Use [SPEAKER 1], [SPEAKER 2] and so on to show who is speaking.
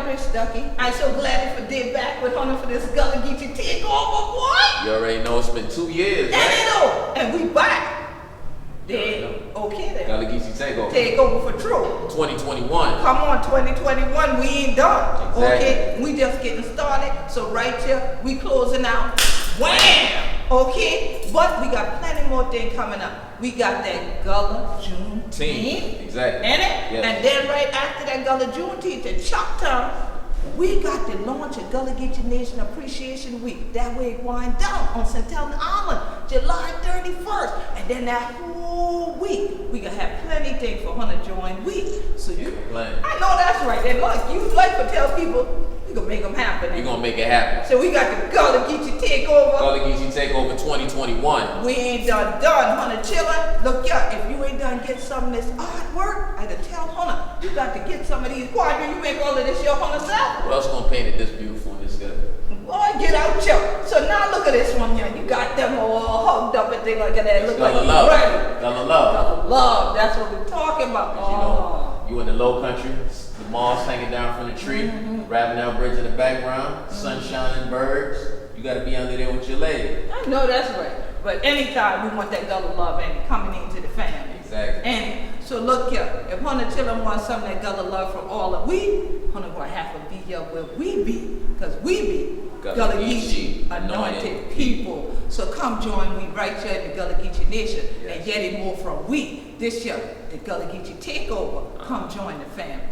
[SPEAKER 1] Bitch Ducky. I'm so glad for day back with Hunter for this Gullah Geechee Takeover, boy.
[SPEAKER 2] You already know it's been 2 years,
[SPEAKER 1] And
[SPEAKER 2] right?
[SPEAKER 1] they know, and we back. Then, okay then.
[SPEAKER 2] Gullah Geechee Takeover.
[SPEAKER 1] Takeover for true.
[SPEAKER 2] 2021.
[SPEAKER 1] Come on, 2021, we ain't done.
[SPEAKER 2] Exactly.
[SPEAKER 1] Okay, we just getting started. So right here, we closing out. Wham! Okay, but we got plenty more things coming up. We got that Gullah Juneteenth.
[SPEAKER 2] Exactly.
[SPEAKER 1] Ain't it?
[SPEAKER 2] Yes.
[SPEAKER 1] And then right after that Gullah Juneteenth in Choctaw, we got to launch a Gullah Geechee Nation Appreciation Week. That way it wind down on St. Helena Island, July 31st. And then that whole week, we gonna have plenty things for Hunter Join Week. So you, I know that's right. And look, you like to tell people, we gonna make them happen.
[SPEAKER 2] We gonna make it happen.
[SPEAKER 1] So we got the Gullah Geechee Takeover.
[SPEAKER 2] Gullah Geechee Takeover 2021.
[SPEAKER 1] We ain't done. Hunter chillin'. Look, yeah, if you ain't done get some of this artwork, I can tell Hunter, you got to get some of these quadrants. You make all of this your Hunter self.
[SPEAKER 2] Who else gonna paint it this beautiful and this good?
[SPEAKER 1] Boy, get out, yo. So now look at this one here. You got them all hugged up and things like that. Look like
[SPEAKER 2] Gullah
[SPEAKER 1] you
[SPEAKER 2] love.
[SPEAKER 1] ready.
[SPEAKER 2] Gullah love.
[SPEAKER 1] Gullah love. That's what we're talking about.
[SPEAKER 2] You know, you in the low country, the moss hanging down from the tree, Ravenel Bridge in the background, sunshine and birds. You gotta be under there with your lady.
[SPEAKER 1] I know that's right. But anytime we want that Gullah love and coming into the family.
[SPEAKER 2] Exactly.
[SPEAKER 1] And so look here, if Hunter Chillin wants some of that Gullah love from all of we, Hunter gonna have to be here where we be, because we be Gullah Geechee anointed people. So come join me right here in the Gullah Geechee Nation and get it more from we. This year, the Gullah Geechee Takeover. Come join the family.